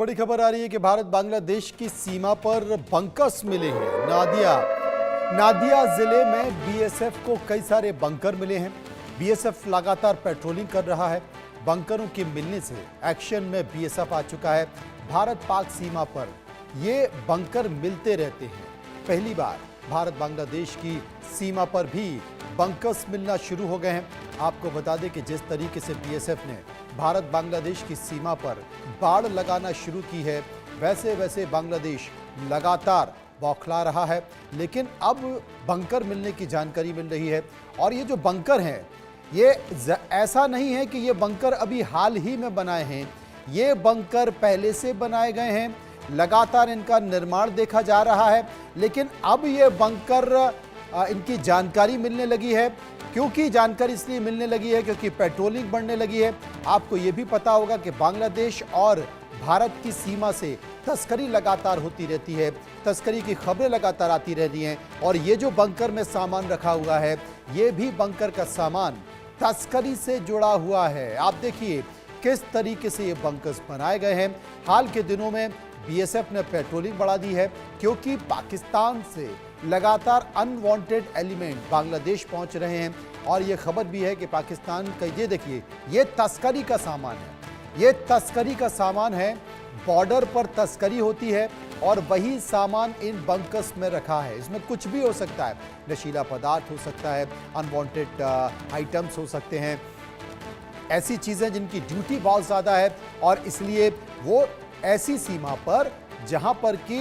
बड़ी खबर आ रही है कि भारत बांग्लादेश की सीमा पर बंकर्स मिले हैं। नादिया जिले में बीएसएफ को कई सारे बंकर मिले हैं। बीएसएफ लगातार पेट्रोलिंग कर रहा है। बंकरों के मिलने से एक्शन में बीएसएफ आ चुका है। भारत पाक सीमा पर ये बंकर मिलते रहते हैं। पहली बार भारत बांग्लादेश की सीमा पर भी बंकर्स मिलना शुरू हो गए हैं। आपको बता दें कि जिस तरीके से बीएसएफ ने भारत बांग्लादेश की सीमा पर बाड़ लगाना शुरू की है, वैसे वैसे बांग्लादेश लगातार बौखला रहा है। लेकिन अब बंकर मिलने की जानकारी मिल रही है। और ये जो बंकर हैं, ये ऐसा नहीं है कि ये बंकर अभी हाल ही में बनाए हैं। ये बंकर पहले से बनाए गए हैं, लगातार इनका निर्माण देखा जा रहा है। लेकिन अब ये बंकर इनकी जानकारी मिलने लगी है। क्योंकि जानकारी इसलिए मिलने लगी है क्योंकि पेट्रोलिंग बढ़ने लगी है। आपको ये भी पता होगा कि बांग्लादेश और भारत की सीमा से तस्करी लगातार होती रहती है। तस्करी की खबरें लगातार आती रहती हैं। और ये जो बंकर में सामान रखा हुआ है, ये भी बंकर का सामान तस्करी से जुड़ा हुआ है। आप देखिए किस तरीके से ये बंकर्स बनाए गए हैं। हाल के दिनों में बीएसएफ ने पेट्रोलिंग बढ़ा दी है क्योंकि पाकिस्तान से लगातार अनवांटेड एलिमेंट बांग्लादेश पहुंच रहे हैं। और ये खबर भी है कि पाकिस्तान का, ये देखिए, ये तस्करी का सामान है। ये तस्करी का सामान है। बॉर्डर पर तस्करी होती है और वही सामान इन बंकर्स में रखा है। इसमें कुछ भी हो सकता है, नशीला पदार्थ हो सकता है, अनवांटेड आइटम्स हो सकते हैं, ऐसी चीज़ें जिनकी ड्यूटी बहुत ज़्यादा है। और इसलिए वो ऐसी सीमा पर जहाँ पर कि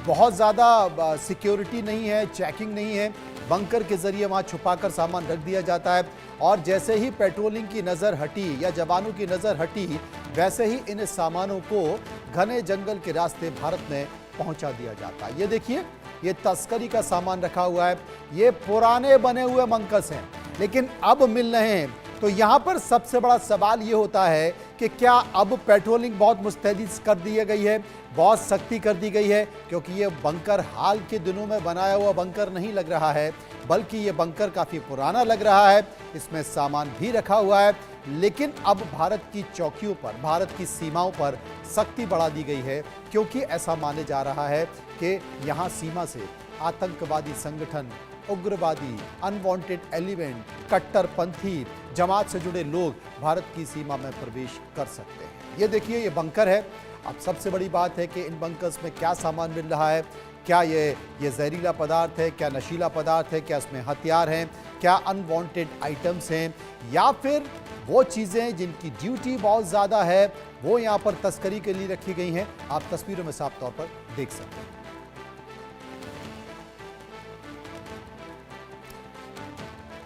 बहुत ज़्यादा सिक्योरिटी नहीं है, चेकिंग नहीं है, बंकर के ज़रिए वहाँ छुपाकर सामान रख दिया जाता है। और जैसे ही पेट्रोलिंग की नज़र हटी या जवानों की नज़र हटी, वैसे ही इन सामानों को घने जंगल के रास्ते भारत में पहुँचा दिया जाता है। ये देखिए, ये तस्करी का सामान रखा हुआ है। ये पुराने बने हुए बंकर्स हैं, लेकिन अब मिल रहे हैं। तो यहाँ पर सबसे बड़ा सवाल ये होता है कि क्या अब पेट्रोलिंग बहुत मुस्तैदी कर दी गई है, बहुत सख्ती कर दी गई है? क्योंकि ये बंकर हाल के दिनों में बनाया हुआ बंकर नहीं लग रहा है, बल्कि ये बंकर काफ़ी पुराना लग रहा है। इसमें सामान भी रखा हुआ है। लेकिन अब भारत की चौकियों पर, भारत की सीमाओं पर सख्ती बढ़ा दी गई है क्योंकि ऐसा माने जा रहा है कि यहाँ सीमा से आतंकवादी संगठन, उग्रवादी, अनवांटेड एलिमेंट, कट्टरपंथी जमात से जुड़े लोग भारत की सीमा में प्रवेश कर सकते हैं। ये देखिए, ये बंकर है। अब सबसे बड़ी बात है कि इन बंकर्स में क्या सामान मिल रहा है। क्या ये जहरीला पदार्थ है, क्या नशीला पदार्थ है, क्या इसमें हथियार हैं, क्या अनवांटेड आइटम्स हैं, या फिर वो चीज़ें जिनकी ड्यूटी बहुत ज़्यादा है, वो यहाँ पर तस्करी के लिए रखी गई हैं। आप तस्वीरों में साफ तौर पर देख सकते हैं।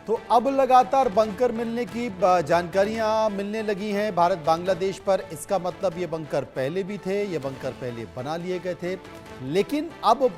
तो अब लगातार बंकर मिलने की जानकारियां मिलने लगी हैं भारत बांग्लादेश पर। इसका मतलब ये बंकर पहले भी थे, ये बंकर पहले बना लिए गए थे, लेकिन अब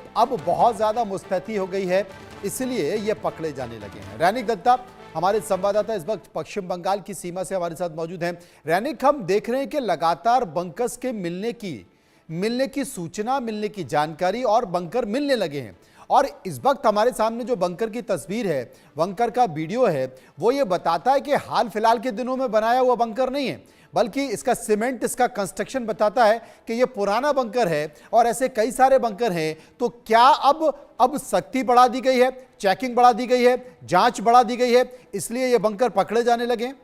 बहुत ज़्यादा मुस्तैदी हो गई है, इसलिए ये पकड़े जाने लगे हैं। रैनिक दत्ता हमारे संवाददाता इस वक्त पश्चिम बंगाल की सीमा से हमारे साथ मौजूद हैं। रैनिक, हम देख रहे हैं कि लगातार बंकर्स के मिलने की सूचना, मिलने की जानकारी और बंकर मिलने लगे हैं। और इस वक्त हमारे सामने जो बंकर की तस्वीर है, बंकर का वीडियो है, वो ये बताता है कि हाल फिलहाल के दिनों में बनाया हुआ बंकर नहीं है, बल्कि इसका सीमेंट, इसका कंस्ट्रक्शन बताता है कि ये पुराना बंकर है। और ऐसे कई सारे बंकर हैं। तो क्या अब सख्ती बढ़ा दी गई है, चेकिंग बढ़ा दी गई है, जांच बढ़ा दी गई है, इसलिए ये बंकर पकड़े जाने लगे हैं?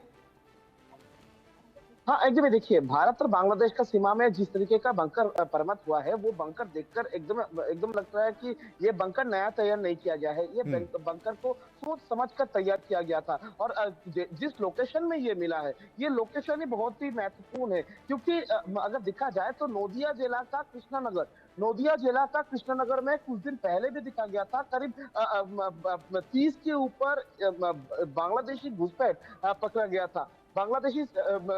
हाँ, एकदम देखिए, भारत और बांग्लादेश का सीमा में जिस तरीके का बंकर परमत हुआ है, वो बंकर देखकर एकदम एकदम लगता है कि ये बंकर नया तैयार नहीं किया गया है। ये बंकर को सोच समझ कर तैयार किया गया था। और जिस लोकेशन में ये मिला है, ये लोकेशन ही बहुत ही महत्वपूर्ण है, क्योंकि अगर देखा जाए तो नोदिया जिला का कृष्णानगर में कुछ दिन पहले भी दिखा गया था। करीब 30 के ऊपर बांग्लादेशी घुसपैठ पकड़ा गया था। बांग्लादेशी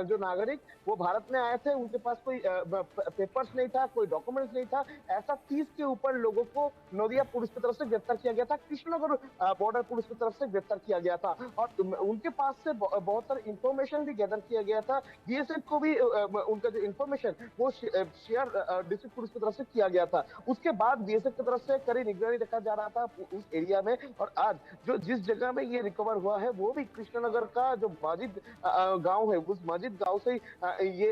जो नागरिक वो भारत में आए थे, उनके पास कोई पेपर्स नहीं था, कोई डॉक्यूमेंट्स नहीं था। ऐसा 30 के ऊपर लोगों को नोदिया पुलिस की तरफ से गिरफ्तार किया गया था, कृष्णनगर बॉर्डर पुलिस की तरफ से गिरफ्तार किया गया था। और उनके पास से बहुत सारी इंफॉर्मेशन भी गैदर किया गया था। बीएसएफ को भी उनका जो इंफॉर्मेशन वो शेयर डिस्ट्रिक्ट पुलिस की तरफ से किया गया था। उसके बाद बीएसएफ की तरफ से कड़ी निगरानी रखा जा रहा था उस एरिया में। और आज जिस जगह में ये रिकवर हुआ है, वो भी कृष्णनगर का जो वाजिद गांव है, उस मस्जिद गांव से ही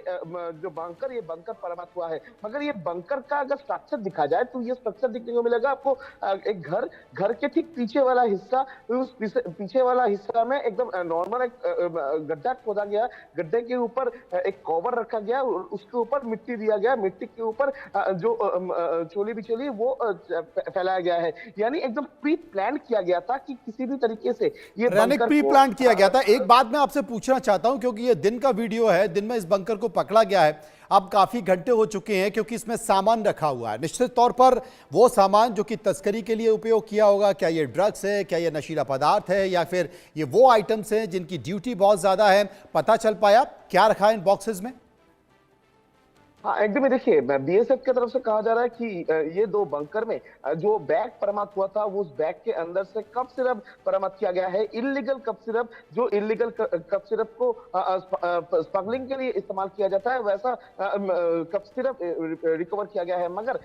जो बंकर, ये बंकर बरामद हुआ है। मगर ये बंकर का अगर स्ट्रक्चर दिखा जाए तो ये स्ट्रक्चर दिखने को मिलेगा आपको एक घर के ठीक पीछे वाला हिस्सा, उस पीछे वाला हिस्सा में एकदम नॉर्मल एक गड्ढा खोदा गया, गड्ढे के ऊपर एक कवर रखा गया और उसके ऊपर मिट्टी दिया गया, मिट्टी के ऊपर जो चोली बिचोली वो फैलाया गया है। यानी एकदम प्री प्लान किया गया था कि किसी भी तरीके से ये रैनिक बंकर प्री को प्लान किया गया था। एक बात मैं आपसे पूछना चाहता हूं, क्योंकि ये दिन का वीडियो है, दिन में इस बंकर को पकड़ा गया है, अब काफी घंटे हो चुके हैं, क्योंकि इसमें सामान रखा हुआ है। निश्चित तौर पर वो सामान जो कि तस्करी के लिए उपयोग किया होगा, क्या ये ड्रग्स है, क्या ये नशीला पदार्थ है, या फिर ये वो आइटम्स हैं जिनकी ड्यूटी बहुत ज्यादा है, पता चल पाया क्या रखा है इन बॉक्सेस में? हाँ एकदम ही, देखिए बीएसएफ की तरफ से कहा जा रहा है कि ये दो बंकर में जो बैग बरामद हुआ था, वो उस बैग के अंदर से कफ सिरप बरामद किया गया है, इलीगल कफ सिरप, जो इलीगल कफ सिरप को स्मगलिंग के लिए इस्तेमाल किया जाता है, वैसा कफ सिरप रिकवर किया गया है। मगर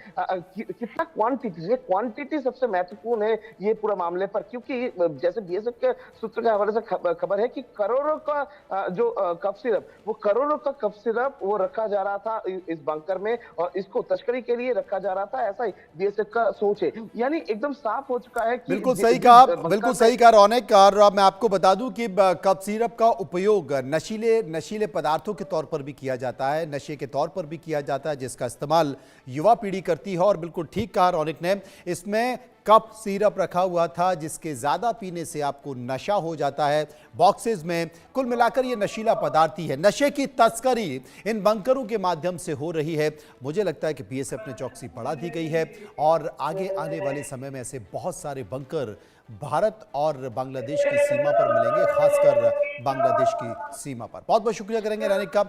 कितना क्वांटिटी सबसे महत्वपूर्ण है ये पूरा मामले पर, क्योंकि जैसे बीएसएफ के सूत्र के हवाले से खबर है कि करोड़ों का जो कफ सिरप, वो करोड़ों का कफ सिरप वो रखा जा रहा था इस बंकर में, और इसको तस्करी के लिए रखा जा रहा था, ऐसा ही बीएसएफ का सोच है। यानी एकदम साफ हो चुका है कि बिल्कुल सही कहा, बिल्कुल सही कहा रौनक। और मैं आपको बता दूं कि कफ सिरप का उपयोग नशीले पदार्थों के तौर पर भी किया जाता है, नशे के तौर पर भी किया जाता है, जिसका इस्तेमाल युवा पीढ़ी करती है। और बिल्कुल ठीक कहा रौनक ने, इसमें कप सिरप रखा हुआ था जिसके ज़्यादा पीने से आपको नशा हो जाता है। बॉक्सेस में कुल मिलाकर ये नशीला पदार्थ ही है। नशे की तस्करी इन बंकरों के माध्यम से हो रही है। मुझे लगता है कि बीएसएफ ने चौकसी बढ़ा दी गई है और आगे आने वाले समय में ऐसे बहुत सारे बंकर भारत और बांग्लादेश की सीमा पर मिलेंगे, खासकर बांग्लादेश की सीमा पर। बहुत बहुत शुक्रिया करेंगे रैनिक का।